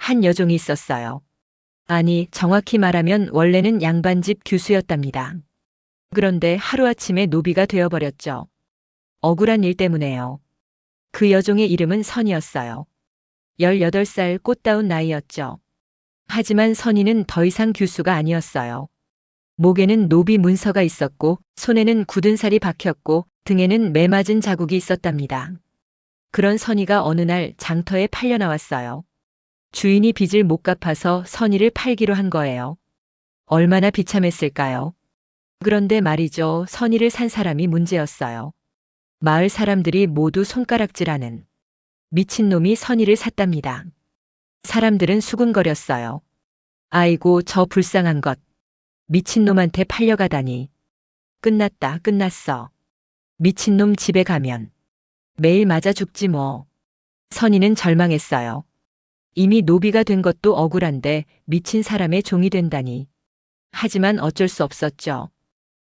한 여종이 있었어요. 아니, 정확히 말하면 원래는 양반집 교수였답니다. 그런데 하루아침에 노비가 되어버렸죠. 억울한 일 때문에요. 그 여종의 이름은 선이었어요. 18살 꽃다운 나이였죠. 하지만 선이는 더 이상 교수가 아니었어요. 목에는 노비 문서가 있었고 손에는 굳은 살이 박혔고 등에는 매맞은 자국이 있었답니다. 그런 선이가 어느 날 장터에 팔려 나왔어요. 주인이 빚을 못 갚아서 선이를 팔기로 한 거예요. 얼마나 비참했을까요? 그런데 말이죠. 선이를 산 사람이 문제였어요. 마을 사람들이 모두 손가락질하는 미친놈이 선이를 샀답니다. 사람들은 수군거렸어요. 아이고, 저 불쌍한 것. 미친놈한테 팔려가다니. 끝났다, 끝났어. 미친놈 집에 가면 매일 맞아 죽지 뭐. 선이는 절망했어요. 이미 노비가 된 것도 억울한데 미친 사람의 종이 된다니. 하지만 어쩔 수 없었죠.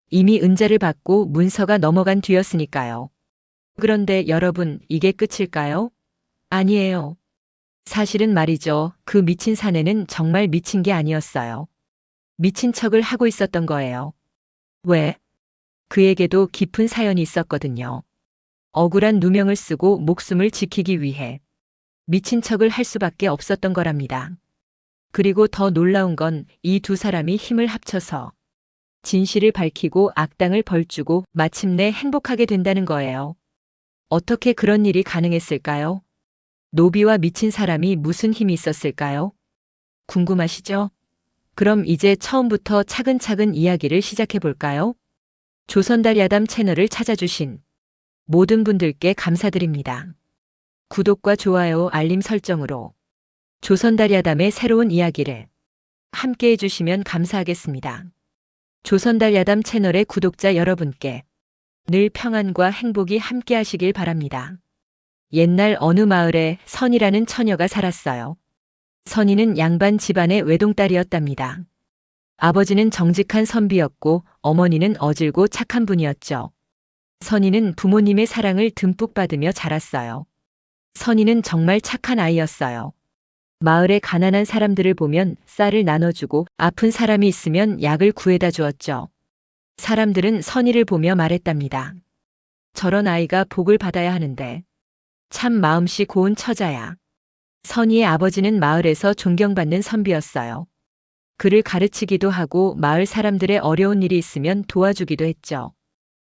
이미 은자를 받고 문서가 넘어간 뒤였으니까요. 그런데 여러분, 이게 끝일까요? 아니에요. 사실은 말이죠. 그 미친 사내는 정말 미친 게 아니었어요. 미친 척을 하고 있었던 거예요. 왜? 그에게도 깊은 사연이 있었거든요. 억울한 누명을 쓰고 목숨을 지키기 위해 미친 척을 할 수밖에 없었던 거랍니다. 그리고 더 놀라운 건 이 두 사람이 힘을 합쳐서 진실을 밝히고 악당을 벌주고 마침내 행복하게 된다는 거예요. 어떻게 그런 일이 가능했을까요? 노비와 미친 사람이 무슨 힘이 있었을까요? 궁금하시죠? 그럼 이제 처음부터 차근차근 이야기를 시작해 볼까요? 조선달 야담 채널을 찾아주신 모든 분들께 감사드립니다. 구독과 좋아요, 알림 설정으로 조선달 야담의 새로운 이야기를 함께 해주시면 감사하겠습니다. 조선달 야담 채널의 구독자 여러분께 늘 평안과 행복이 함께 하시길 바랍니다. 옛날 어느 마을에 선이라는 처녀가 살았어요. 선이는 양반 집안의 외동딸이었답니다. 아버지는 정직한 선비였고 어머니는 어질고 착한 분이었죠. 선이는 부모님의 사랑을 듬뿍 받으며 자랐어요. 선이는 정말 착한 아이였어요. 마을의 가난한 사람들을 보면 쌀을 나눠주고 아픈 사람이 있으면 약을 구해다 주었죠. 사람들은 선이를 보며 말했답니다. 저런 아이가 복을 받아야 하는데 참 마음씨 고운 처자야. 선이의 아버지는 마을에서 존경받는 선비였어요. 그를 가르치기도 하고 마을 사람들의 어려운 일이 있으면 도와주기도 했죠.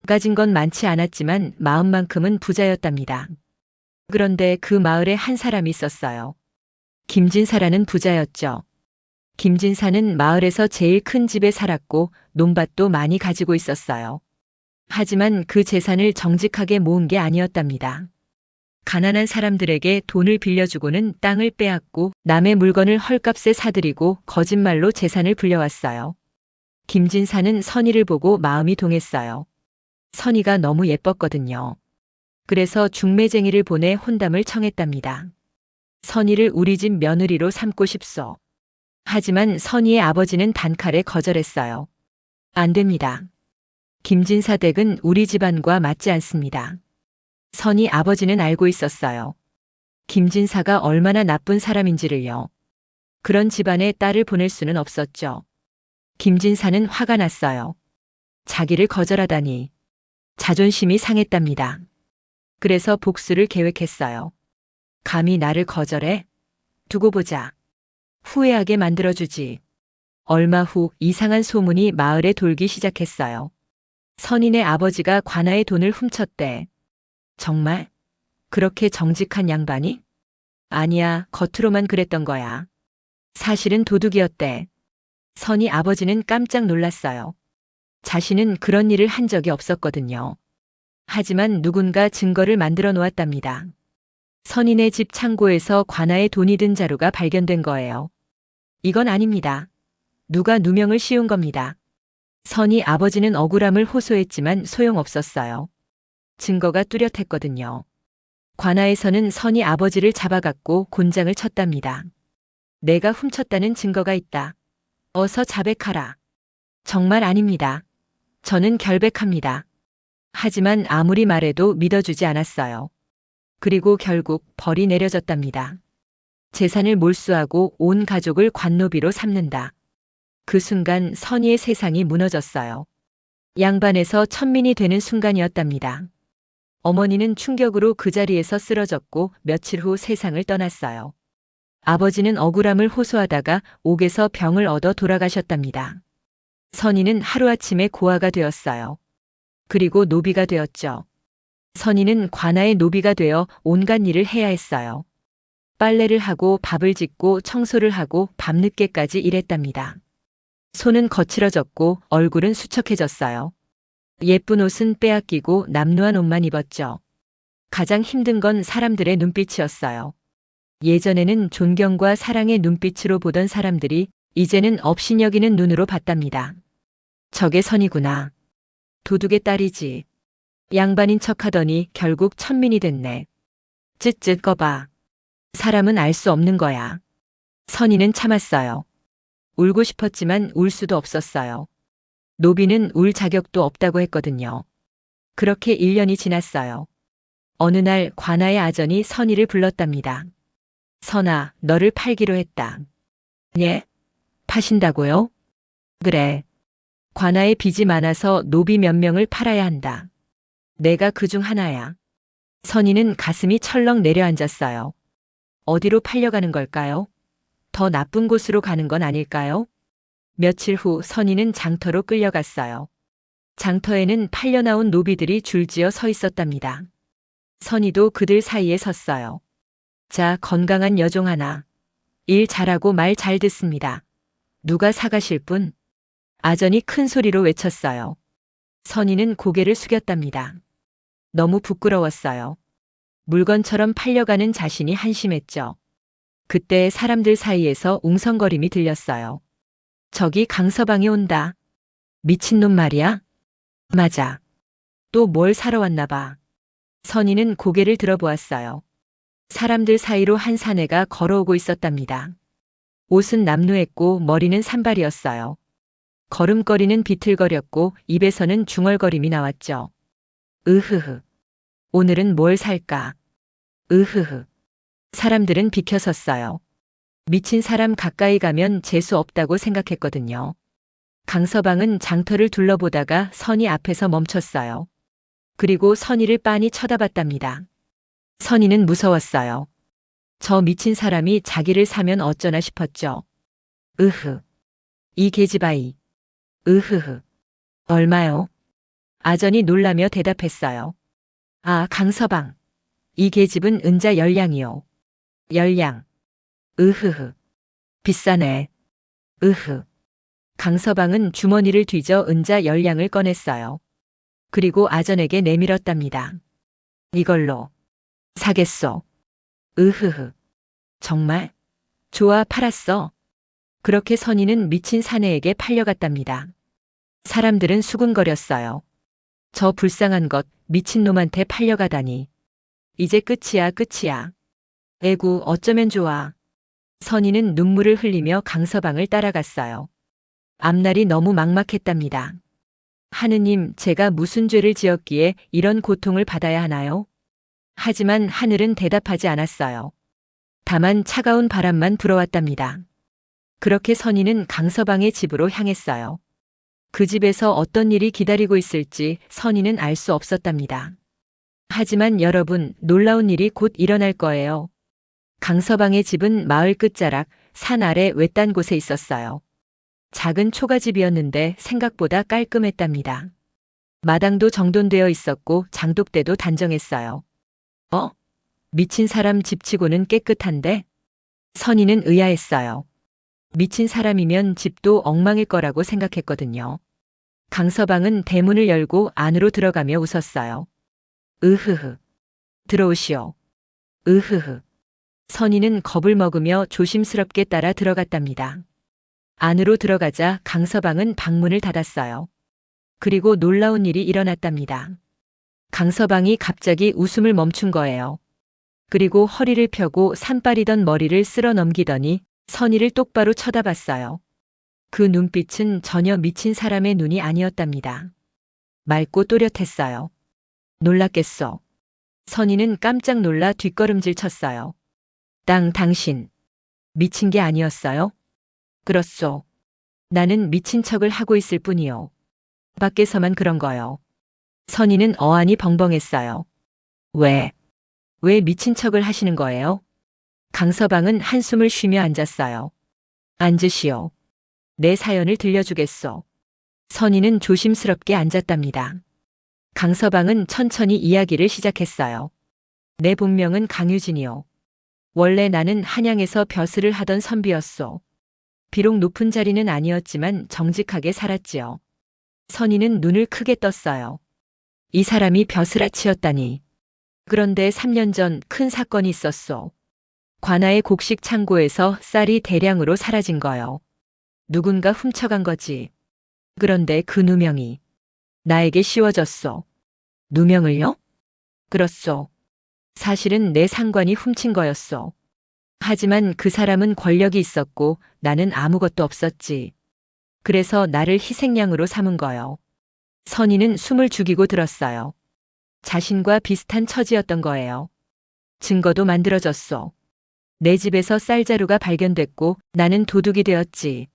가진 건 많지 않았지만 마음만큼은 부자였답니다. 그런데 그 마을에 한 사람이 있었어요. 김진사라는 부자였죠. 김진사는 마을에서 제일 큰 집에 살았고 논밭도 많이 가지고 있었어요. 하지만 그 재산을 정직하게 모은 게 아니었답니다. 가난한 사람들에게 돈을 빌려주고는 땅을 빼앗고 남의 물건을 헐값에 사들이고 거짓말로 재산을 불려왔어요. 김진사는 선이를 보고 마음이 동했어요. 선이가 너무 예뻤거든요. 그래서 중매쟁이를 보내 혼담을 청했답니다. 선이를 우리 집 며느리로 삼고 싶소. 하지만 선이의 아버지는 단칼에 거절했어요. 안 됩니다. 김진사 댁은 우리 집안과 맞지 않습니다. 선이 아버지는 알고 있었어요. 김진사가 얼마나 나쁜 사람인지를요. 그런 집안에 딸을 보낼 수는 없었죠. 김진사는 화가 났어요. 자기를 거절하다니. 자존심이 상했답니다. 그래서 복수를 계획했어요. 감히 나를 거절해? 두고 보자. 후회하게 만들어주지. 얼마 후 이상한 소문이 마을에 돌기 시작했어요. 선인의 아버지가 관아의 돈을 훔쳤대. 정말? 그렇게 정직한 양반이? 아니야, 겉으로만 그랬던 거야. 사실은 도둑이었대. 선이 아버지는 깜짝 놀랐어요. 자신은 그런 일을 한 적이 없었거든요. 하지만 누군가 증거를 만들어 놓았답니다. 선인의 집 창고에서 관아에 돈이 든 자루가 발견된 거예요. 이건 아닙니다. 누가 누명을 씌운 겁니다. 선이 아버지는 억울함을 호소했지만 소용없었어요. 증거가 뚜렷했거든요. 관아에서는 선이 아버지를 잡아갔고 곤장을 쳤답니다. 내가 훔쳤다는 증거가 있다. 어서 자백하라. 정말 아닙니다. 저는 결백합니다. 하지만 아무리 말해도 믿어주지 않았어요. 그리고 결국 벌이 내려졌답니다. 재산을 몰수하고 온 가족을 관노비로 삼는다. 그 순간 선희의 세상이 무너졌어요. 양반에서 천민이 되는 순간이었답니다. 어머니는 충격으로 그 자리에서 쓰러졌고 며칠 후 세상을 떠났어요. 아버지는 억울함을 호소하다가 옥에서 병을 얻어 돌아가셨답니다. 선희는 하루아침에 고아가 되었어요. 그리고 노비가 되었죠. 선희는 관아의 노비가 되어 온갖 일을 해야 했어요. 빨래를 하고 밥을 짓고 청소를 하고 밤늦게까지 일했답니다. 손은 거칠어졌고 얼굴은 수척해졌어요. 예쁜 옷은 빼앗기고 남루한 옷만 입었죠. 가장 힘든 건 사람들의 눈빛이었어요. 예전에는 존경과 사랑의 눈빛으로 보던 사람들이 이제는 업신여기는 눈으로 봤답니다. 저게 선이구나. 도둑의 딸이지. 양반인 척하더니 결국 천민이 됐네. 쯧쯧 거봐. 사람은 알 수 없는 거야. 선희는 참았어요. 울고 싶었지만 울 수도 없었어요. 노비는 울 자격도 없다고 했거든요. 그렇게 1년이 지났어요. 어느 날 관아의 아전이 선희를 불렀답니다. 선아, 너를 팔기로 했다. 예? 파신다고요? 그래. 관아에 빚이 많아서 노비 몇 명을 팔아야 한다. 내가 그중 하나야. 선희는 가슴이 철렁 내려앉았어요. 어디로 팔려가는 걸까요? 더 나쁜 곳으로 가는 건 아닐까요? 며칠 후 선희는 장터로 끌려갔어요. 장터에는 팔려나온 노비들이 줄지어 서 있었답니다. 선희도 그들 사이에 섰어요. 자, 건강한 여종 하나. 일 잘하고 말 잘 듣습니다. 누가 사가실 분? 아전이 큰 소리로 외쳤어요. 선희는 고개를 숙였답니다. 너무 부끄러웠어요. 물건처럼 팔려가는 자신이 한심했죠. 그때 사람들 사이에서 웅성거림이 들렸어요. 저기 강서방이 온다. 미친놈 말이야? 맞아. 또 뭘 사러 왔나 봐. 선희는 고개를 들어보았어요. 사람들 사이로 한 사내가 걸어오고 있었답니다. 옷은 남루했고 머리는 산발이었어요. 걸음걸이는 비틀거렸고 입에서는 중얼거림이 나왔죠. 으흐흐. 오늘은 뭘 살까? 으흐흐. 사람들은 비켜섰어요. 미친 사람 가까이 가면 재수 없다고 생각했거든요. 강서방은 장터를 둘러보다가 선희 앞에서 멈췄어요. 그리고 선희를 빤히 쳐다봤답니다. 선희는 무서웠어요. 저 미친 사람이 자기를 사면 어쩌나 싶었죠. 으흐. 이 계집아이. 으흐흐. 얼마요? 아전이 놀라며 대답했어요. 아, 강서방. 이 계집은 은자 10량이요. 10량. 으흐흐. 비싸네. 으흐. 강서방은 주머니를 뒤져 은자 10량을 꺼냈어요. 그리고 아전에게 내밀었답니다. 이걸로 사겠소. 으흐흐. 정말? 좋아, 팔았어. 그렇게 선희는 미친 사내에게 팔려갔답니다. 사람들은 수군거렸어요. 저 불쌍한 것 미친놈한테 팔려가다니. 이제 끝이야, 끝이야. 에구, 어쩌면 좋아. 선희는 눈물을 흘리며 강서방을 따라갔어요. 앞날이 너무 막막했답니다. 하느님, 제가 무슨 죄를 지었기에 이런 고통을 받아야 하나요? 하지만 하늘은 대답하지 않았어요. 다만 차가운 바람만 불어왔답니다. 그렇게 선희는 강서방의 집으로 향했어요. 그 집에서 어떤 일이 기다리고 있을지 선희는 알 수 없었답니다. 하지만 여러분, 놀라운 일이 곧 일어날 거예요. 강서방의 집은 마을 끝자락 산 아래 외딴 곳에 있었어요. 작은 초가집이었는데 생각보다 깔끔했답니다. 마당도 정돈되어 있었고 장독대도 단정했어요. 미친 사람 집치고는 깨끗한데? 선희는 의아했어요. 미친 사람이면 집도 엉망일 거라고 생각했거든요. 강서방은 대문을 열고 안으로 들어가며 웃었어요. 으흐흐. 들어오시오. 으흐흐. 선희는 겁을 먹으며 조심스럽게 따라 들어갔답니다. 안으로 들어가자 강서방은 방문을 닫았어요. 그리고 놀라운 일이 일어났답니다. 강서방이 갑자기 웃음을 멈춘 거예요. 그리고 허리를 펴고 산발이던 머리를 쓸어 넘기더니 선희를 똑바로 쳐다봤어요. 그 눈빛은 전혀 미친 사람의 눈이 아니었답니다. 맑고 또렷했어요. 놀랐겠소. 선희는 깜짝 놀라 뒷걸음질 쳤어요. 당신. 미친 게 아니었어요? 그렇소. 나는 미친 척을 하고 있을 뿐이요. 밖에서만 그런 거요. 선희는 어안이 벙벙했어요. 왜? 왜 미친 척을 하시는 거예요? 강서방은 한숨을 쉬며 앉았어요. 앉으시오. 내 사연을 들려주겠소. 선희는 조심스럽게 앉았답니다. 강서방은 천천히 이야기를 시작했어요. 내 본명은 강유진이요. 원래 나는 한양에서 벼슬을 하던 선비였소. 비록 높은 자리는 아니었지만 정직하게 살았지요. 선희는 눈을 크게 떴어요. 이 사람이 벼슬아치였다니. 그런데 3년 전 큰 사건이 있었소. 관아의 곡식 창고에서 쌀이 대량으로 사라진 거요. 누군가 훔쳐간 거지. 그런데 그 누명이 나에게 씌워졌소. 누명을요? 그렇소. 사실은 내 상관이 훔친 거였소. 하지만 그 사람은 권력이 있었고 나는 아무것도 없었지. 그래서 나를 희생양으로 삼은 거요. 선희는 숨을 죽이고 들었어요. 자신과 비슷한 처지였던 거예요. 증거도 만들어졌소. 내 집에서 쌀자루가 발견됐고 나는 도둑이 되었지.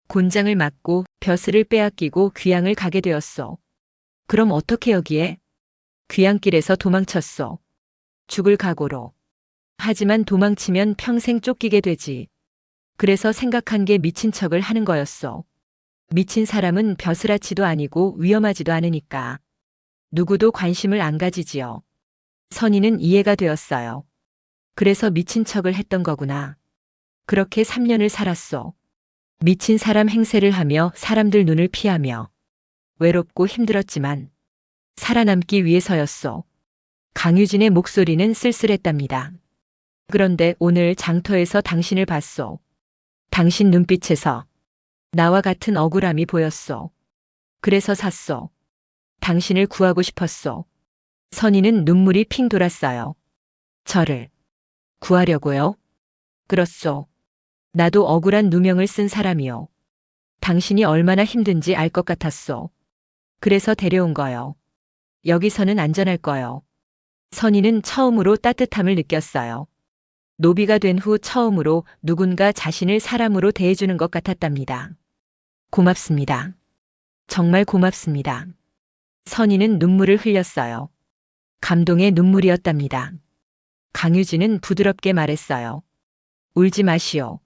곤장을 맞고 벼슬을 빼앗기고 귀양을 가게 되었소. 그럼 어떻게 여기에? 귀양길에서 도망쳤소. 죽을 각오로. 하지만 도망치면 평생 쫓기게 되지. 그래서 생각한 게 미친 척을 하는 거였소. 미친 사람은 벼슬아치도 아니고 위험하지도 않으니까. 누구도 관심을 안 가지지요. 선희는 이해가 되었어요. 그래서 미친 척을 했던 거구나. 그렇게 3년을 살았소. 미친 사람 행세를 하며 사람들 눈을 피하며. 외롭고 힘들었지만 살아남기 위해서였소. 강유진의 목소리는 쓸쓸했답니다. 그런데 오늘 장터에서 당신을 봤소. 당신 눈빛에서 나와 같은 억울함이 보였소. 그래서 샀소. 당신을 구하고 싶었소. 선희는 눈물이 핑 돌았어요. 저를 구하려고요? 그렇소. 나도 억울한 누명을 쓴 사람이요. 당신이 얼마나 힘든지 알 것 같았소. 그래서 데려온 거요. 여기서는 안전할 거요. 선희는 처음으로 따뜻함을 느꼈어요. 노비가 된 후 처음으로 누군가 자신을 사람으로 대해주는 것 같았답니다. 고맙습니다. 정말 고맙습니다. 선희는 눈물을 흘렸어요. 감동의 눈물이었답니다. 강유진은 부드럽게 말했어요. 울지 마시오.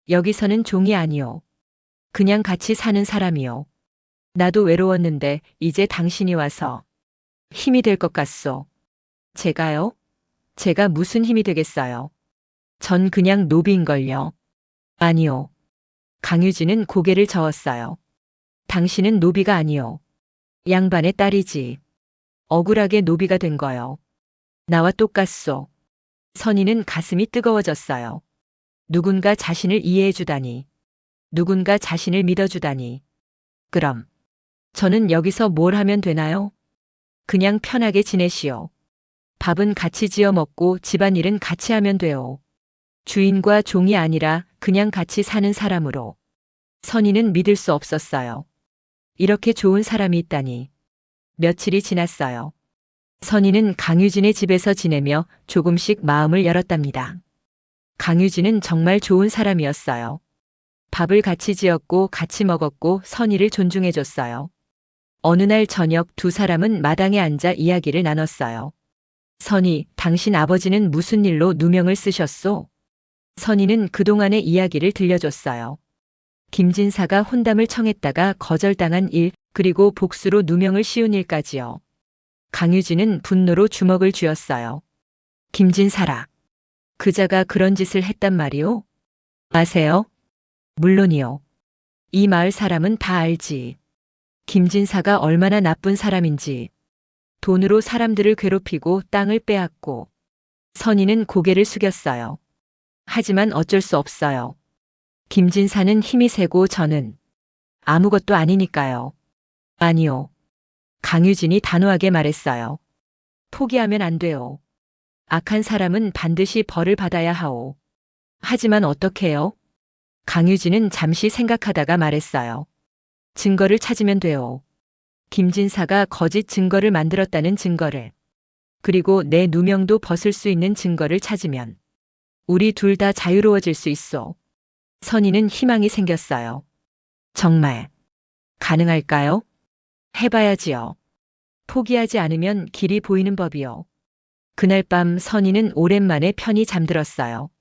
여기서는 종이 아니오. 그냥 같이 사는 사람이요. 나도 외로웠는데 이제 당신이 와서 힘이 될 것 같소. 제가요? 제가 무슨 힘이 되겠어요? 전 그냥 노비인걸요. 아니요. 강유진은 고개를 저었어요. 당신은 노비가 아니요. 양반의 딸이지. 억울하게 노비가 된 거요. 나와 똑같소. 선희는 가슴이 뜨거워졌어요. 누군가 자신을 이해해주다니. 누군가 자신을 믿어주다니. 그럼 저는 여기서 뭘 하면 되나요? 그냥 편하게 지내시오. 밥은 같이 지어 먹고 집안일은 같이 하면 돼요. 주인과 종이 아니라 그냥 같이 사는 사람으로. 선희는 믿을 수 없었어요. 이렇게 좋은 사람이 있다니. 며칠이 지났어요. 선희는 강유진의 집에서 지내며 조금씩 마음을 열었답니다. 강유진은 정말 좋은 사람이었어요. 밥을 같이 지었고 같이 먹었고 선희를 존중해줬어요. 어느 날 저녁 두 사람은 마당에 앉아 이야기를 나눴어요. 선희, 당신 아버지는 무슨 일로 누명을 쓰셨소? 선희는 그동안의 이야기를 들려줬어요. 김진사가 혼담을 청했다가 거절당한 일, 그리고 복수로 누명을 씌운 일까지요. 강유진은 분노로 주먹을 쥐었어요. 김진사라. 그자가 그런 짓을 했단 말이오? 아세요? 물론이요. 이 마을 사람은 다 알지. 김진사가 얼마나 나쁜 사람인지. 돈으로 사람들을 괴롭히고 땅을 빼앗고. 선희는 고개를 숙였어요. 하지만 어쩔 수 없어요. 김진사는 힘이 세고 저는 아무것도 아니니까요. 아니요. 강유진이 단호하게 말했어요. 포기하면 안 돼요. 악한 사람은 반드시 벌을 받아야 하오. 하지만 어떡해요? 강유진은 잠시 생각하다가 말했어요. 증거를 찾으면 돼요. 김진사가 거짓 증거를 만들었다는 증거를. 그리고 내 누명도 벗을 수 있는 증거를 찾으면 우리 둘 다 자유로워질 수 있어. 선희는 희망이 생겼어요. 정말 가능할까요? 해봐야지요. 포기하지 않으면 길이 보이는 법이요. 그날 밤 선희는 오랜만에 편히 잠들었어요.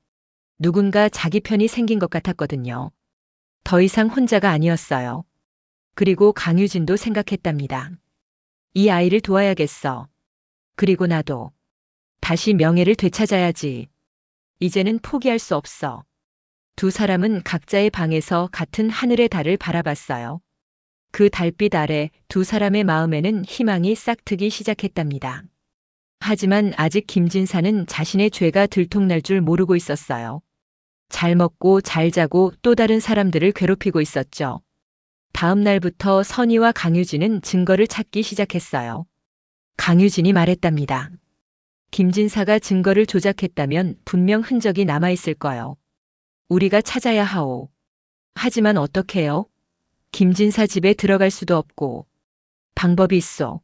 누군가 자기 편이 생긴 것 같았거든요. 더 이상 혼자가 아니었어요. 그리고 강유진도 생각했답니다. 이 아이를 도와야겠어. 그리고 나도 다시 명예를 되찾아야지. 이제는 포기할 수 없어. 두 사람은 각자의 방에서 같은 하늘의 달을 바라봤어요. 그 달빛 아래 두 사람의 마음에는 희망이 싹트기 시작했답니다. 하지만 아직 김진사는 자신의 죄가 들통날 줄 모르고 있었어요. 잘 먹고 잘 자고 또 다른 사람들을 괴롭히고 있었죠. 다음 날부터 선희와 강유진은 증거를 찾기 시작했어요. 강유진이 말했답니다. 김진사가 증거를 조작했다면 분명 흔적이 남아있을 거요. 우리가 찾아야 하오. 하지만 어떡해요? 김진사 집에 들어갈 수도 없고. 방법이 있어.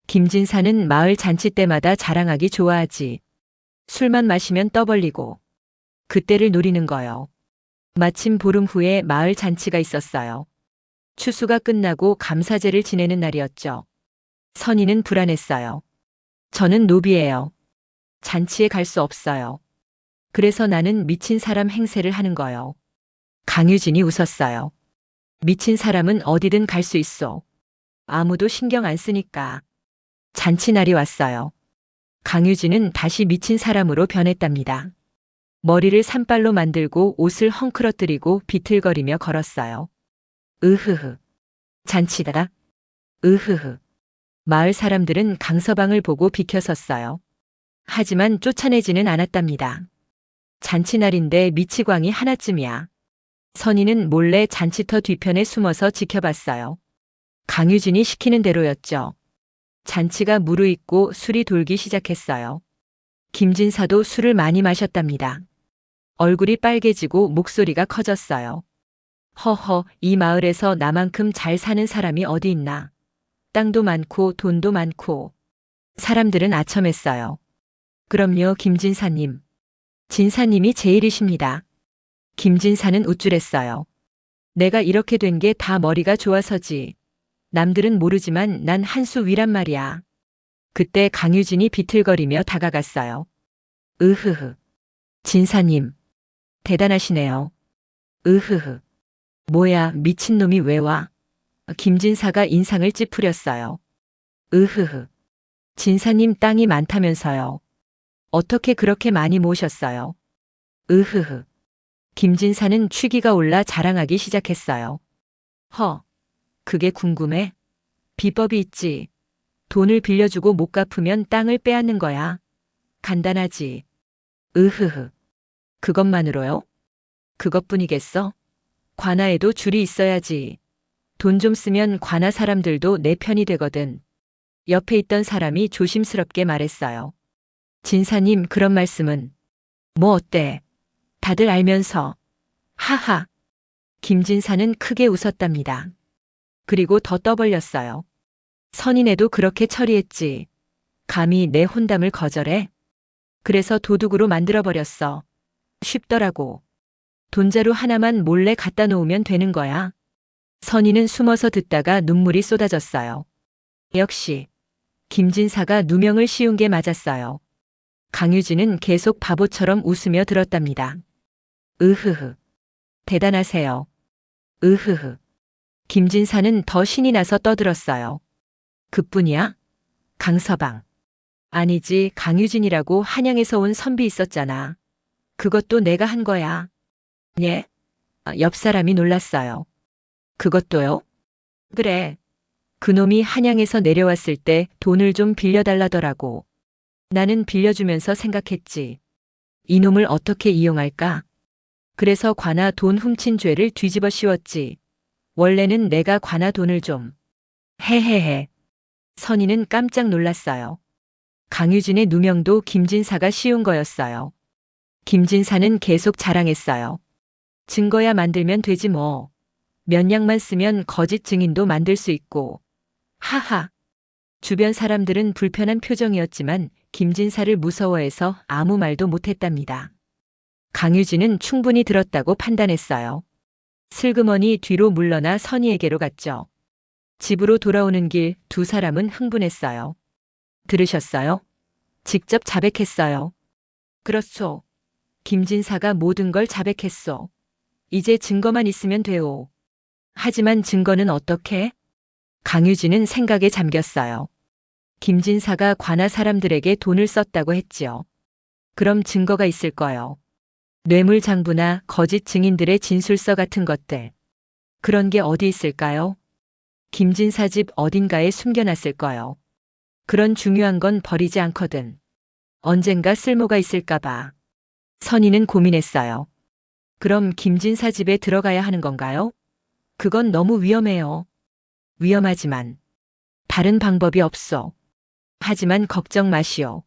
김진사는 마을 잔치 때마다 자랑하기 좋아하지. 술만 마시면 떠벌리고. 그때를 노리는 거요. 마침 보름 후에 마을 잔치가 있었어요. 추수가 끝나고 감사제를 지내는 날이었죠. 선희는 불안했어요. 저는 노비예요. 잔치에 갈 수 없어요. 그래서 나는 미친 사람 행세를 하는 거요. 강유진이 웃었어요. 미친 사람은 어디든 갈 수 있어. 아무도 신경 안 쓰니까. 잔치날이 왔어요. 강유진은 다시 미친 사람으로 변했답니다. 머리를 산발로 만들고 옷을 헝클어뜨리고 비틀거리며 걸었어요. 으흐흐. 잔치다. 으흐흐. 마을 사람들은 강서방을 보고 비켜섰어요. 하지만 쫓아내지는 않았답니다. 잔치날인데 미치광이 하나쯤이야. 선희는 몰래 잔치터 뒤편에 숨어서 지켜봤어요. 강유진이 시키는 대로였죠. 잔치가 무르익고 술이 돌기 시작했어요. 김진사도 술을 많이 마셨답니다. 얼굴이 빨개지고 목소리가 커졌어요. 허허, 이 마을에서 나만큼 잘 사는 사람이 어디 있나. 땅도 많고 돈도 많고. 사람들은 아첨했어요. 그럼요, 김진사님. 진사님이 제일이십니다. 김진사는 우쭐했어요. 내가 이렇게 된 게 다 머리가 좋아서지. 남들은 모르지만 난 한 수 위란 말이야. 그때 강유진이 비틀거리며 다가갔어요. 으흐흐. 진사님. 대단하시네요. 으흐흐. 뭐야, 미친놈이 왜 와? 김진사가 인상을 찌푸렸어요. 으흐흐. 진사님 땅이 많다면서요. 어떻게 그렇게 많이 모으셨어요? 으흐흐. 김진사는 취기가 올라 자랑하기 시작했어요. 허. 그게 궁금해? 비법이 있지. 돈을 빌려주고 못 갚으면 땅을 빼앗는 거야. 간단하지. 으흐흐. 그것만으로요? 그것뿐이겠어? 관아에도 줄이 있어야지. 돈 좀 쓰면 관아 사람들도 내 편이 되거든. 옆에 있던 사람이 조심스럽게 말했어요. 진사님, 그런 말씀은. 뭐 어때? 다들 알면서. 하하. 김진사는 크게 웃었답니다. 그리고 더 떠벌렸어요. 선인애도 그렇게 처리했지. 감히 내 혼담을 거절해? 그래서 도둑으로 만들어버렸어. 쉽더라고. 돈자루 하나만 몰래 갖다 놓으면 되는 거야. 선인은 숨어서 듣다가 눈물이 쏟아졌어요. 역시 김진사가 누명을 씌운 게 맞았어요. 강유진은 계속 바보처럼 웃으며 들었답니다. 으흐흐. 대단하세요. 으흐흐. 김진사는 더 신이 나서 떠들었어요. 그뿐이야? 강서방. 아니지, 강유진이라고 한양에서 온 선비 있었잖아. 그것도 내가 한 거야. 예? 옆 사람이 놀랐어요. 그것도요? 그래. 그놈이 한양에서 내려왔을 때 돈을 좀 빌려달라더라고. 나는 빌려주면서 생각했지. 이놈을 어떻게 이용할까? 그래서 관아 돈 훔친 죄를 뒤집어 씌웠지. 원래는 내가 관아 돈을 좀. 헤헤헤. 선희는 깜짝 놀랐어요. 강유진의 누명도 김진사가 씌운 거였어요. 김진사는 계속 자랑했어요. 증거야 만들면 되지 뭐. 몇 냥만 쓰면 거짓 증인도 만들 수 있고. 하하. 주변 사람들은 불편한 표정이었지만 김진사를 무서워해서 아무 말도 못했답니다. 강유진은 충분히 들었다고 판단했어요. 슬그머니 뒤로 물러나 선희에게로 갔죠. 집으로 돌아오는 길 두 사람은 흥분했어요. 들으셨어요? 직접 자백했어요. 그렇소. 김진사가 모든 걸 자백했소. 이제 증거만 있으면 돼오. 하지만 증거는 어떻게? 강유진은 생각에 잠겼어요. 김진사가 관아 사람들에게 돈을 썼다고 했지요. 그럼 증거가 있을 거요. 뇌물장부나 거짓 증인들의 진술서 같은 것들. 그런 게 어디 있을까요? 김진사 집 어딘가에 숨겨놨을 거요. 그런 중요한 건 버리지 않거든. 언젠가 쓸모가 있을까봐. 선희는 고민했어요. 그럼 김진사 집에 들어가야 하는 건가요? 그건 너무 위험해요. 위험하지만 다른 방법이 없어. 하지만 걱정 마시오.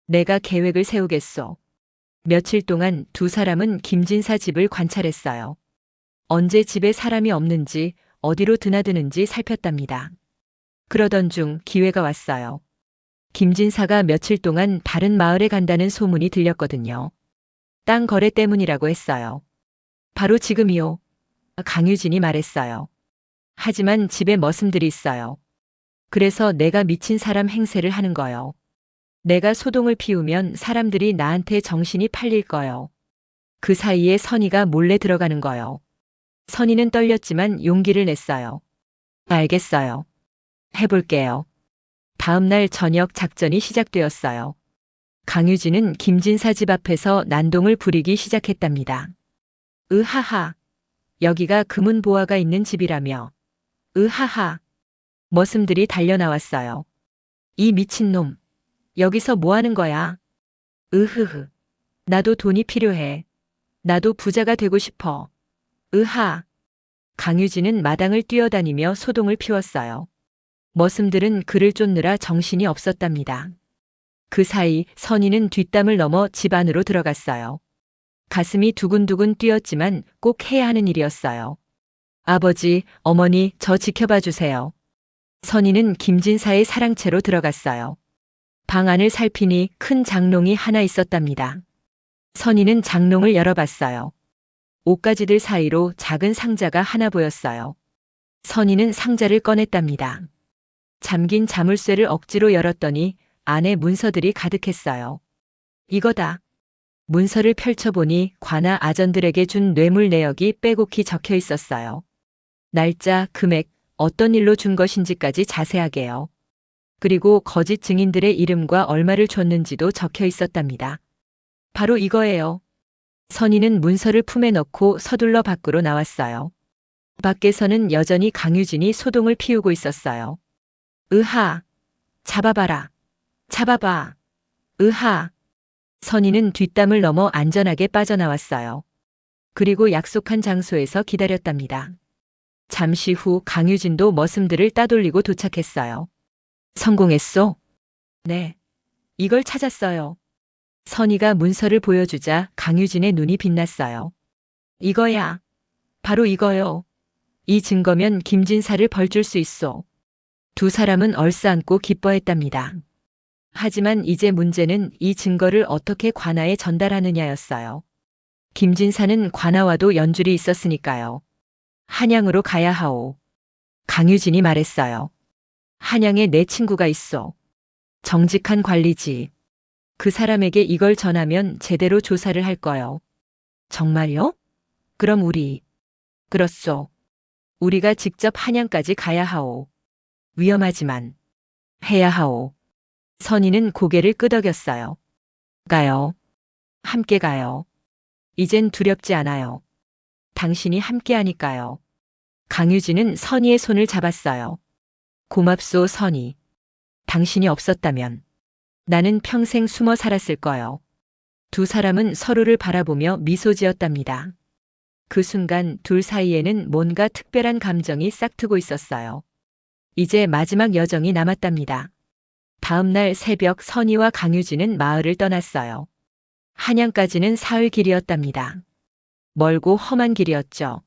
내가 계획을 세우겠소. 며칠 동안 두 사람은 김진사 집을 관찰했어요. 언제 집에 사람이 없는지 어디로 드나드는지 살폈답니다. 그러던 중 기회가 왔어요. 김진사가 며칠 동안 다른 마을에 간다는 소문이 들렸거든요. 땅 거래 때문이라고 했어요. 바로 지금이요. 강유진이 말했어요. 하지만 집에 머슴들이 있어요. 그래서 내가 미친 사람 행세를 하는 거요. 내가 소동을 피우면 사람들이 나한테 정신이 팔릴 거요. 그 사이에 선희가 몰래 들어가는 거요. 선희는 떨렸지만 용기를 냈어요. 알겠어요. 해볼게요. 다음 날 저녁 작전이 시작되었어요. 강유진은 김진사 집 앞에서 난동을 부리기 시작했답니다. 으하하. 여기가 금은보화가 있는 집이라며. 으하하. 머슴들이 달려나왔어요. 이 미친놈. 여기서 뭐 하는 거야? 으흐흐. 나도 돈이 필요해. 나도 부자가 되고 싶어. 으하. 강유진은 마당을 뛰어다니며 소동을 피웠어요. 머슴들은 그를 쫓느라 정신이 없었답니다. 그 사이 선희는 뒷담을 넘어 집 안으로 들어갔어요. 가슴이 두근두근 뛰었지만 꼭 해야 하는 일이었어요. 아버지, 어머니, 저 지켜봐 주세요. 선희는 김진사의 사랑채로 들어갔어요. 방 안을 살피니 큰 장롱이 하나 있었답니다. 선희는 장롱을 열어봤어요. 옷가지들 사이로 작은 상자가 하나 보였어요. 선희는 상자를 꺼냈답니다. 잠긴 자물쇠를 억지로 열었더니 안에 문서들이 가득했어요. 이거다. 문서를 펼쳐보니 관아 아전들에게 준 뇌물 내역이 빼곡히 적혀 있었어요. 날짜, 금액, 어떤 일로 준 것인지까지 자세하게요. 그리고 거짓 증인들의 이름과 얼마를 줬는지도 적혀 있었답니다. 바로 이거예요. 선희는 문서를 품에 넣고 서둘러 밖으로 나왔어요. 밖에서는 여전히 강유진이 소동을 피우고 있었어요. 으하! 잡아봐라! 잡아봐! 으하! 선희는 뒷담을 넘어 안전하게 빠져나왔어요. 그리고 약속한 장소에서 기다렸답니다. 잠시 후 강유진도 머슴들을 따돌리고 도착했어요. 성공했소? 네. 이걸 찾았어요. 선희가 문서를 보여주자 강유진의 눈이 빛났어요. 이거야. 바로 이거요. 이 증거면 김진사를 벌줄 수 있소. 두 사람은 얼싸안고 기뻐했답니다. 하지만 이제 문제는 이 증거를 어떻게 관아에 전달하느냐였어요. 김진사는 관아와도 연줄이 있었으니까요. 한양으로 가야 하오. 강유진이 말했어요. 한양에 내 친구가 있어. 정직한 관리지. 그 사람에게 이걸 전하면 제대로 조사를 할 거요. 정말요? 그럼 우리. 그렇소. 우리가 직접 한양까지 가야 하오. 위험하지만 해야 하오. 선희는 고개를 끄덕였어요. 가요. 함께 가요. 이젠 두렵지 않아요. 당신이 함께 하니까요. 강유진은 선희의 손을 잡았어요. 고맙소, 선희. 당신이 없었다면 나는 평생 숨어 살았을 거요. 두 사람은 서로를 바라보며 미소 지었답니다. 그 순간 둘 사이에는 뭔가 특별한 감정이 싹트고 있었어요. 이제 마지막 여정이 남았답니다. 다음 날 새벽 선희와 강유진은 마을을 떠났어요. 한양까지는 사흘 길이었답니다. 멀고 험한 길이었죠.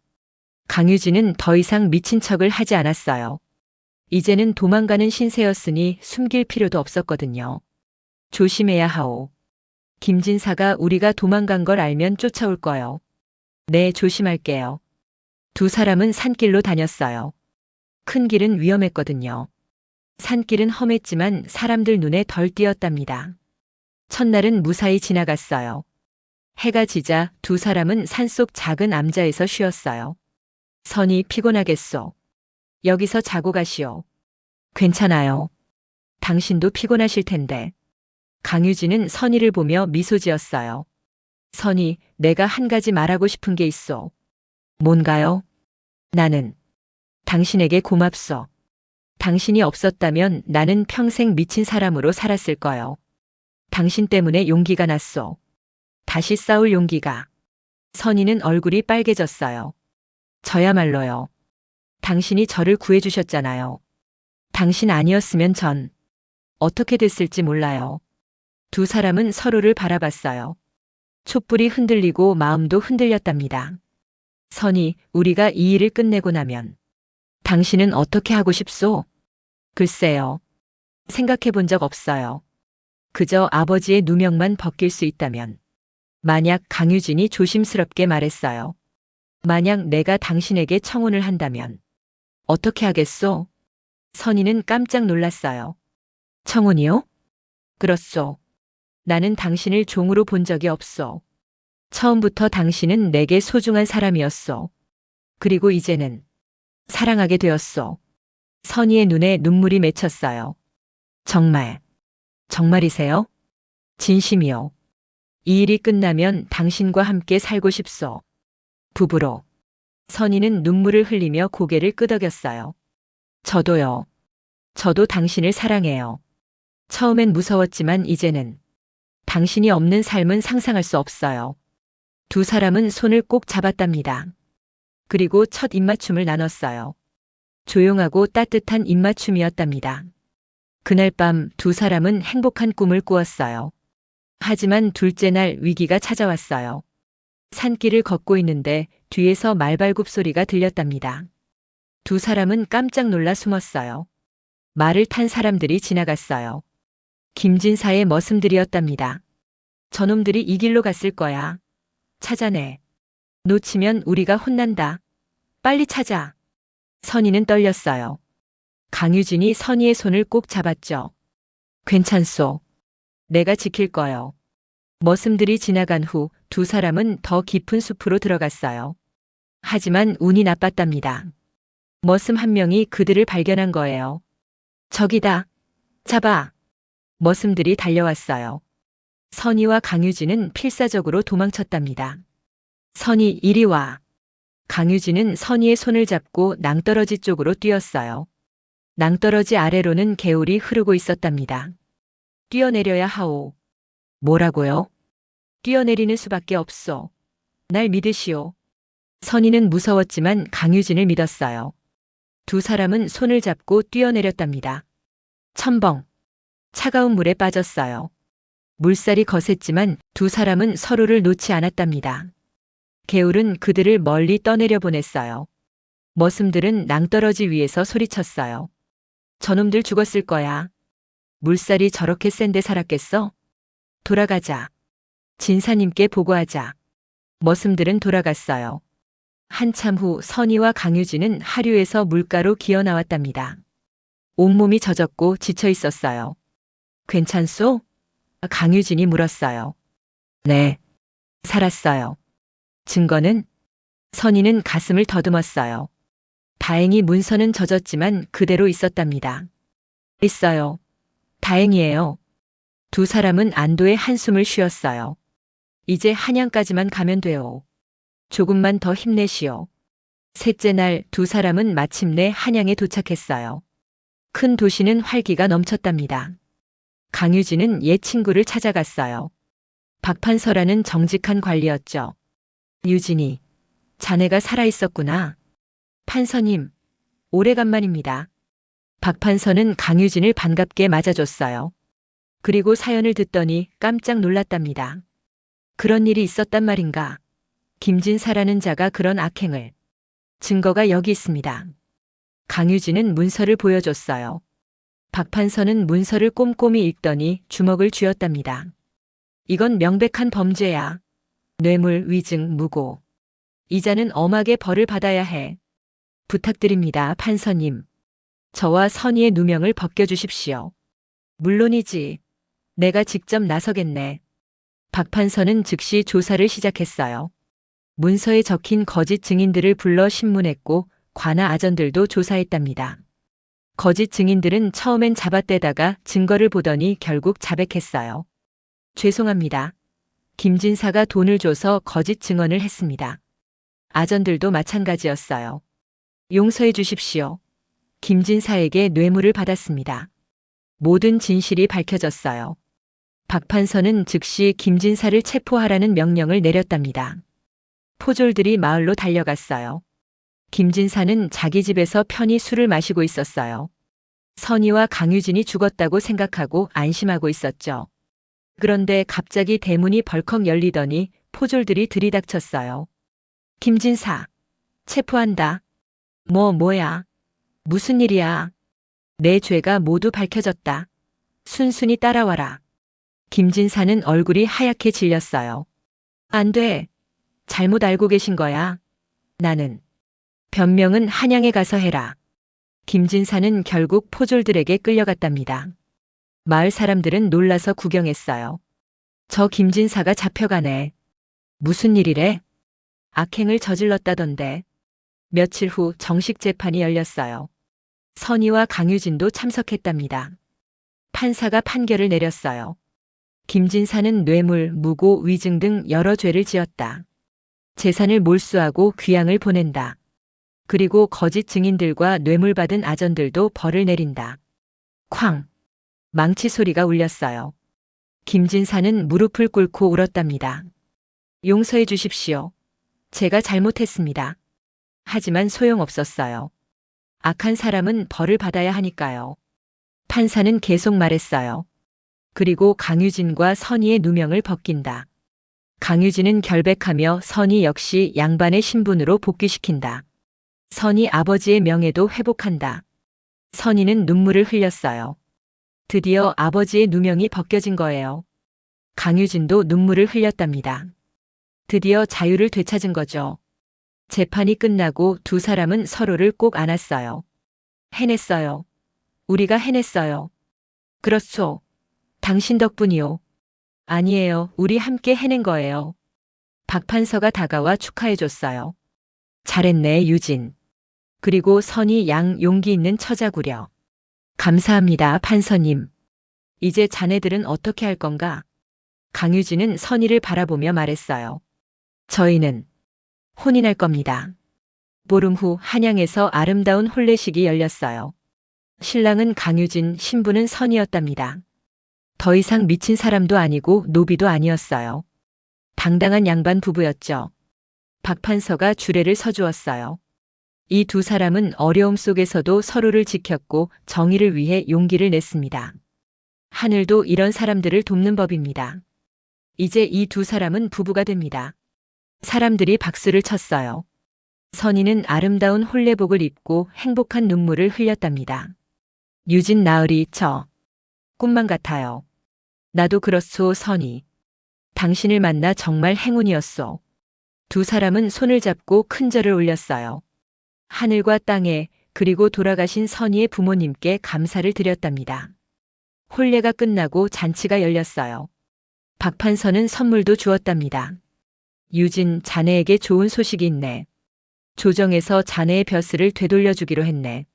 강유진은 더 이상 미친 척을 하지 않았어요. 이제는 도망가는 신세였으니 숨길 필요도 없었거든요. 조심해야 하오. 김진사가 우리가 도망간 걸 알면 쫓아올 거요. 네, 조심할게요. 두 사람은 산길로 다녔어요. 큰 길은 위험했거든요. 산길은 험했지만 사람들 눈에 덜 띄었답니다. 첫날은 무사히 지나갔어요. 해가 지자 두 사람은 산속 작은 암자에서 쉬었어요. 선이 피곤하겠소. 여기서 자고 가시오. 괜찮아요. 당신도 피곤하실 텐데. 강유진은 선희를 보며 미소 지었어요. 선희, 내가 한 가지 말하고 싶은 게 있어. 뭔가요? 나는 당신에게 고맙소. 당신이 없었다면 나는 평생 미친 사람으로 살았을 거요. 당신 때문에 용기가 났소. 다시 싸울 용기가. 선희는 얼굴이 빨개졌어요. 저야말로요. 당신이 저를 구해주셨잖아요. 당신 아니었으면 전 어떻게 됐을지 몰라요. 두 사람은 서로를 바라봤어요. 촛불이 흔들리고 마음도 흔들렸답니다. 선희, 우리가 이 일을 끝내고 나면 당신은 어떻게 하고 싶소? 글쎄요. 생각해 본 적 없어요. 그저 아버지의 누명만 벗길 수 있다면. 만약 강유진이 조심스럽게 말했어요. 만약 내가 당신에게 청혼을 한다면 어떻게 하겠소? 선희는 깜짝 놀랐어요. 청혼이요? 그렇소. 나는 당신을 종으로 본 적이 없소. 처음부터 당신은 내게 소중한 사람이었소. 그리고 이제는 사랑하게 되었소. 선희의 눈에 눈물이 맺혔어요. 정말, 정말이세요? 진심이요. 이 일이 끝나면 당신과 함께 살고 싶소. 부부로. 선희는 눈물을 흘리며 고개를 끄덕였어요. 저도요. 저도 당신을 사랑해요. 처음엔 무서웠지만 이제는 당신이 없는 삶은 상상할 수 없어요. 두 사람은 손을 꼭 잡았답니다. 그리고 첫 입맞춤을 나눴어요. 조용하고 따뜻한 입맞춤이었답니다. 그날 밤 두 사람은 행복한 꿈을 꾸었어요. 하지만 둘째 날 위기가 찾아왔어요. 산길을 걷고 있는데 뒤에서 말발굽 소리가 들렸답니다. 두 사람은 깜짝 놀라 숨었어요. 말을 탄 사람들이 지나갔어요. 김진사의 머슴들이었답니다. 저놈들이 이 길로 갔을 거야. 찾아내. 놓치면 우리가 혼난다. 빨리 찾아. 선희는 떨렸어요. 강유진이 선희의 손을 꼭 잡았죠. 괜찮소. 내가 지킬 거요. 머슴들이 지나간 후 두 사람은 더 깊은 숲으로 들어갔어요. 하지만 운이 나빴답니다. 머슴 한 명이 그들을 발견한 거예요. 저기다. 잡아. 머슴들이 달려왔어요. 선희와 강유진은 필사적으로 도망쳤답니다. 선희, 이리 와. 강유진은 선희의 손을 잡고 낭떠러지 쪽으로 뛰었어요. 낭떠러지 아래로는 개울이 흐르고 있었답니다. 뛰어내려야 하오. 뭐라고요? 뛰어내리는 수밖에 없소. 날 믿으시오. 선희는 무서웠지만 강유진을 믿었어요. 두 사람은 손을 잡고 뛰어내렸답니다. 첨벙. 차가운 물에 빠졌어요. 물살이 거셌지만 두 사람은 서로를 놓지 않았답니다. 개울은 그들을 멀리 떠내려 보냈어요. 머슴들은 낭떠러지 위에서 소리쳤어요. 저놈들 죽었을 거야. 물살이 저렇게 센데 살았겠어? 돌아가자. 진사님께 보고하자. 머슴들은 돌아갔어요. 한참 후 선희와 강유진은 하류에서 물가로 기어 나왔답니다. 온몸이 젖었고 지쳐 있었어요. 괜찮소? 강유진이 물었어요. 네. 살았어요. 증거는? 선희는 가슴을 더듬었어요. 다행히 문서는 젖었지만 그대로 있었답니다. 있어요. 다행이에요. 두 사람은 안도의 한숨을 쉬었어요. 이제 한양까지만 가면 돼요. 조금만 더 힘내시오. 셋째 날 두 사람은 마침내 한양에 도착했어요. 큰 도시는 활기가 넘쳤답니다. 강유진은 옛 친구를 찾아갔어요. 박판서라는 정직한 관리였죠. 유진이, 자네가 살아있었구나. 판서님, 오래간만입니다. 박판서는 강유진을 반갑게 맞아줬어요. 그리고 사연을 듣더니 깜짝 놀랐답니다. 그런 일이 있었단 말인가? 김진사라는 자가 그런 악행을. 증거가 여기 있습니다. 강유진은 문서를 보여줬어요. 박판서는 문서를 꼼꼼히 읽더니 주먹을 쥐었답니다. 이건 명백한 범죄야. 뇌물, 위증, 무고. 이자는 엄하게 벌을 받아야 해. 부탁드립니다, 판서님. 저와 선의의 누명을 벗겨주십시오. 물론이지. 내가 직접 나서겠네. 박 판서는 즉시 조사를 시작했어요. 문서에 적힌 거짓 증인들을 불러 신문했고 관아 아전들도 조사했답니다. 거짓 증인들은 처음엔 잡아떼다가 증거를 보더니 결국 자백했어요. 죄송합니다. 김진사가 돈을 줘서 거짓 증언을 했습니다. 아전들도 마찬가지였어요. 용서해 주십시오. 김진사에게 뇌물을 받았습니다. 모든 진실이 밝혀졌어요. 박 판서는 즉시 김진사를 체포하라는 명령을 내렸답니다. 포졸들이 마을로 달려갔어요. 김진사는 자기 집에서 편히 술을 마시고 있었어요. 선희와 강유진이 죽었다고 생각하고 안심하고 있었죠. 그런데 갑자기 대문이 벌컥 열리더니 포졸들이 들이닥쳤어요. 김진사, 체포한다. 뭐야? 무슨 일이야? 내 죄가 모두 밝혀졌다. 순순히 따라와라. 김진사는 얼굴이 하얗게 질렸어요. 안 돼. 잘못 알고 계신 거야. 나는. 변명은 한양에 가서 해라. 김진사는 결국 포졸들에게 끌려갔답니다. 마을 사람들은 놀라서 구경했어요. 저 김진사가 잡혀가네. 무슨 일이래? 악행을 저질렀다던데. 며칠 후 정식 재판이 열렸어요. 선희와 강유진도 참석했답니다. 판사가 판결을 내렸어요. 김진사는 뇌물, 무고, 위증 등 여러 죄를 지었다. 재산을 몰수하고 귀양을 보낸다. 그리고 거짓 증인들과 뇌물 받은 아전들도 벌을 내린다. 쾅! 망치 소리가 울렸어요. 김진사는 무릎을 꿇고 울었답니다. 용서해 주십시오. 제가 잘못했습니다. 하지만 소용없었어요. 악한 사람은 벌을 받아야 하니까요. 판사는 계속 말했어요. 그리고 강유진과 선희의 누명을 벗긴다. 강유진은 결백하며 선희 역시 양반의 신분으로 복귀시킨다. 선희 아버지의 명예도 회복한다. 선희는 눈물을 흘렸어요. 드디어 아버지의 누명이 벗겨진 거예요. 강유진도 눈물을 흘렸답니다. 드디어 자유를 되찾은 거죠. 재판이 끝나고 두 사람은 서로를 꼭 안았어요. 해냈어요. 우리가 해냈어요. 그렇소. 당신 덕분이요. 아니에요. 우리 함께 해낸 거예요. 박 판서가 다가와 축하해줬어요. 잘했네, 유진. 그리고 선이 양 용기 있는 처자구려. 감사합니다, 판서님. 이제 자네들은 어떻게 할 건가? 강유진은 선희를 바라보며 말했어요. 저희는 혼인할 겁니다. 보름 후 한양에서 아름다운 혼례식이 열렸어요. 신랑은 강유진, 신부는 선희였답니다. 더 이상 미친 사람도 아니고 노비도 아니었어요. 당당한 양반 부부였죠. 박 판서가 주례를 서주었어요. 이 두 사람은 어려움 속에서도 서로를 지켰고 정의를 위해 용기를 냈습니다. 하늘도 이런 사람들을 돕는 법입니다. 이제 이 두 사람은 부부가 됩니다. 사람들이 박수를 쳤어요. 선희는 아름다운 혼례복을 입고 행복한 눈물을 흘렸답니다. 유진, 나으리, 저. 꿈만 같아요. 나도 그렇소, 선희. 당신을 만나 정말 행운이었소. 두 사람은 손을 잡고 큰 절을 올렸어요. 하늘과 땅에 그리고 돌아가신 선희의 부모님께 감사를 드렸답니다. 혼례가 끝나고 잔치가 열렸어요. 박 판서는 선물도 주었답니다. 유진, 자네에게 좋은 소식이 있네. 조정에서 자네의 벼슬을 되돌려주기로 했네.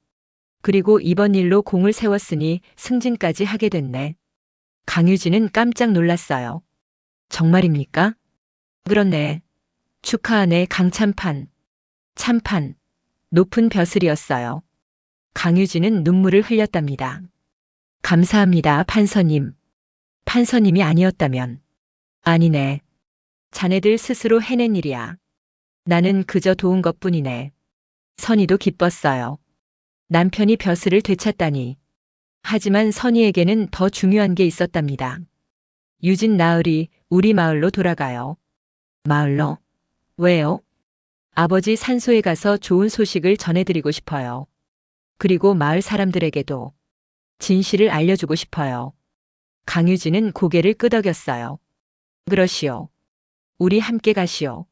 그리고 이번 일로 공을 세웠으니 승진까지 하게 됐네. 강유진은 깜짝 놀랐어요. 정말입니까? 그렇네. 축하하네, 강참판. 참판. 높은 벼슬이었어요. 강유진은 눈물을 흘렸답니다. 감사합니다, 판서님. 판서님이 아니었다면. 아니네. 자네들 스스로 해낸 일이야. 나는 그저 도운 것뿐이네. 선희도 기뻤어요. 남편이 벼슬을 되찾다니. 하지만 선희에게는 더 중요한 게 있었답니다. 유진, 나으리, 우리 마을로 돌아가요. 마을로? 왜요? 아버지 산소에 가서 좋은 소식을 전해드리고 싶어요. 그리고 마을 사람들에게도 진실을 알려주고 싶어요. 강유진은 고개를 끄덕였어요. 그러시오. 우리 함께 가시오.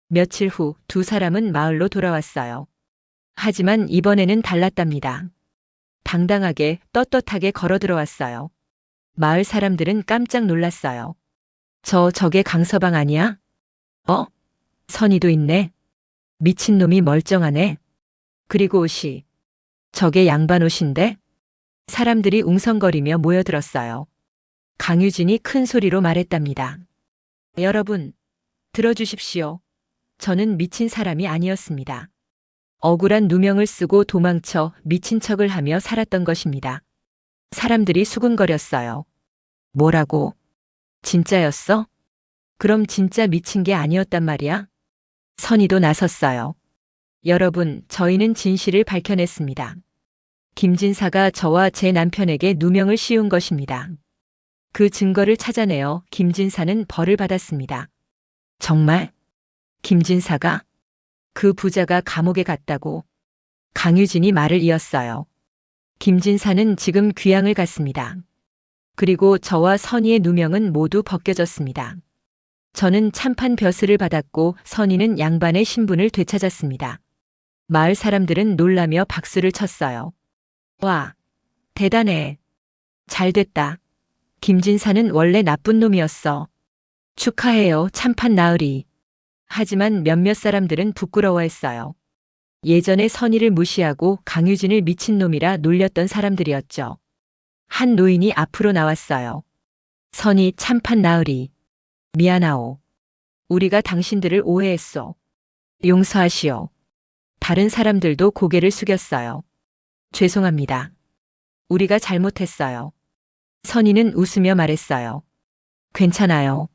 며칠 후 두 사람은 마을로 돌아왔어요. 하지만 이번에는 달랐답니다. 당당하게 떳떳하게 걸어 들어왔어요. 마을 사람들은 깜짝 놀랐어요. 저게 강서방 아니야? 어? 선이도 있네. 미친놈이 멀쩡하네. 그리고 옷이. 저게 양반 옷인데? 사람들이 웅성거리며 모여들었어요. 강유진이 큰 소리로 말했답니다. 여러분, 들어주십시오. 저는 미친 사람이 아니었습니다. 억울한 누명을 쓰고 도망쳐 미친 척을 하며 살았던 것입니다. 사람들이 수군거렸어요. 뭐라고? 진짜였어? 그럼 진짜 미친 게 아니었단 말이야? 선의도 나섰어요. 여러분, 저희는 진실을 밝혀냈습니다. 김진사가 저와 제 남편에게 누명을 씌운 것입니다. 그 증거를 찾아내어 김진사는 벌을 받았습니다. 정말? 김진사가? 그 부자가 감옥에 갔다고. 강유진이 말을 이었어요. 김진사는 지금 귀양을 갔습니다. 그리고 저와 선의의 누명은 모두 벗겨졌습니다. 저는 참판 벼슬을 받았고 선의는 양반의 신분을 되찾았습니다. 마을 사람들은 놀라며 박수를 쳤어요. 와, 대단해. 잘됐다. 김진사는 원래 나쁜 놈이었어. 축하해요, 참판 나으리. 하지만 몇몇 사람들은 부끄러워했어요. 예전에 선의를 무시하고 강유진을 미친놈이라 놀렸던 사람들이었죠. 한 노인이 앞으로 나왔어요. 선의 참판 나으리. 미안하오. 우리가 당신들을 오해했소. 용서하시오. 다른 사람들도 고개를 숙였어요. 죄송합니다. 우리가 잘못했어요. 선의는 웃으며 말했어요. 괜찮아요.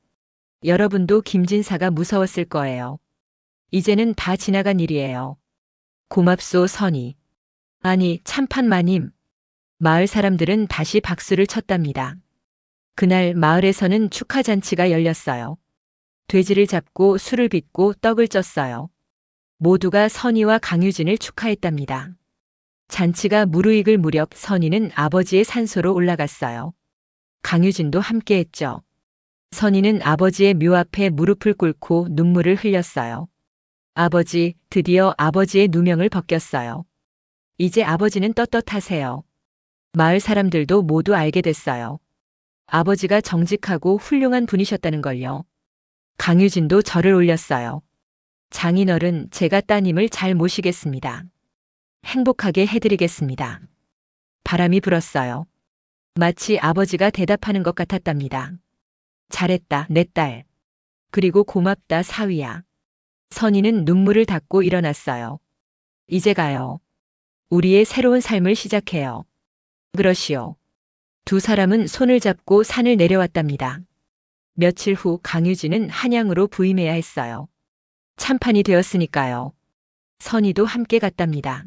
여러분도 김진사가 무서웠을 거예요. 이제는 다 지나간 일이에요. 고맙소, 선의. 아니, 참판 마님. 마을 사람들은 다시 박수를 쳤답니다. 그날 마을에서는 축하잔치가 열렸어요. 돼지를 잡고 술을 빚고 떡을 쪘어요. 모두가 선의와 강유진을 축하했답니다. 잔치가 무르익을 무렵 선의는 아버지의 산소로 올라갔어요. 강유진도 함께했죠. 선의는 아버지의 묘 앞에 무릎을 꿇고 눈물을 흘렸어요. 아버지, 드디어 아버지의 누명을 벗겼어요. 이제 아버지는 떳떳하세요. 마을 사람들도 모두 알게 됐어요. 아버지가 정직하고 훌륭한 분이셨다는 걸요. 강유진도 절을 올렸어요. 장인어른, 제가 따님을 잘 모시겠습니다. 행복하게 해드리겠습니다. 바람이 불었어요. 마치 아버지가 대답하는 것 같았답니다. 잘했다, 내 딸. 그리고 고맙다, 사위야. 선의는 눈물을 닦고 일어났어요. 이제 가요. 우리의 새로운 삶을 시작해요. 그러시오. 두 사람은 손을 잡고 산을 내려왔답니다. 며칠 후 강유진은 한양으로 부임해야 했어요. 참판이 되었으니까요. 선의도 함께 갔답니다.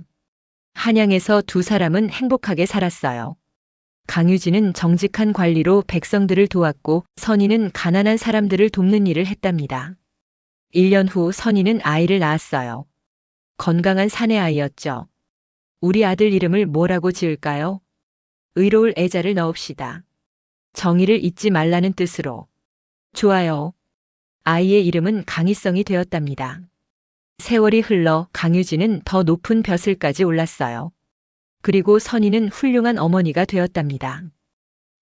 한양에서 두 사람은 행복하게 살았어요. 강유진은 정직한 관리로 백성들을 도왔고 선의는 가난한 사람들을 돕는 일을 했답니다. 1년 후 선의는 아이를 낳았어요. 건강한 사내 아이였죠. 우리 아들 이름을 뭐라고 지을까요? 의로울 애자를 넣읍시다. 정의를 잊지 말라는 뜻으로. 좋아요. 아이의 이름은 강희성이 되었답니다. 세월이 흘러 강유진은 더 높은 벼슬까지 올랐어요. 그리고 선의는 훌륭한 어머니가 되었답니다.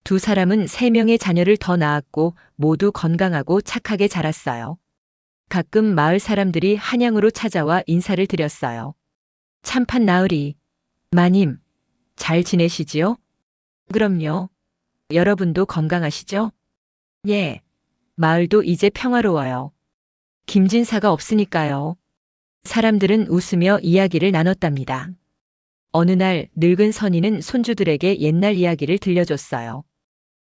두 사람은 3명의 자녀를 더 낳았고 모두 건강하고 착하게 자랐어요. 가끔 마을 사람들이 한양으로 찾아와 인사를 드렸어요. 참판 나으리, 마님, 잘 지내시지요? 그럼요. 여러분도 건강하시죠? 예. 마을도 이제 평화로워요. 김진사가 없으니까요. 사람들은 웃으며 이야기를 나눴답니다. 어느 날 늙은 선의는 손주들에게 옛날 이야기를 들려줬어요.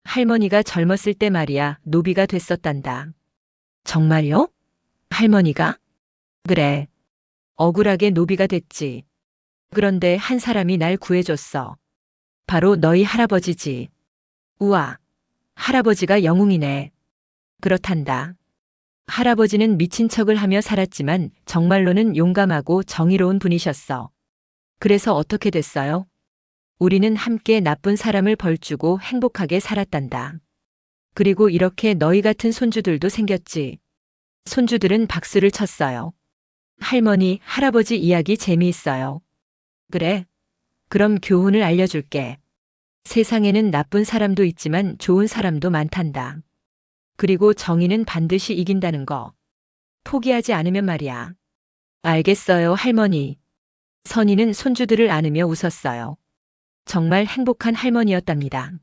할머니가 젊었을 때 말이야 노비가 됐었단다. 정말요? 할머니가? 그래. 억울하게 노비가 됐지. 그런데 한 사람이 날 구해줬어. 바로 너희 할아버지지. 우와. 할아버지가 영웅이네. 그렇단다. 할아버지는 미친 척을 하며 살았지만 정말로는 용감하고 정의로운 분이셨어. 그래서 어떻게 됐어요? 우리는 함께 나쁜 사람을 벌주고 행복하게 살았단다. 그리고 이렇게 너희 같은 손주들도 생겼지. 손주들은 박수를 쳤어요. 할머니, 할아버지 이야기 재미있어요. 그래. 그럼 교훈을 알려줄게. 세상에는 나쁜 사람도 있지만 좋은 사람도 많단다. 그리고 정의는 반드시 이긴다는 거. 포기하지 않으면 말이야. 알겠어요, 할머니. 선희는 손주들을 안으며 웃었어요. 정말 행복한 할머니였답니다.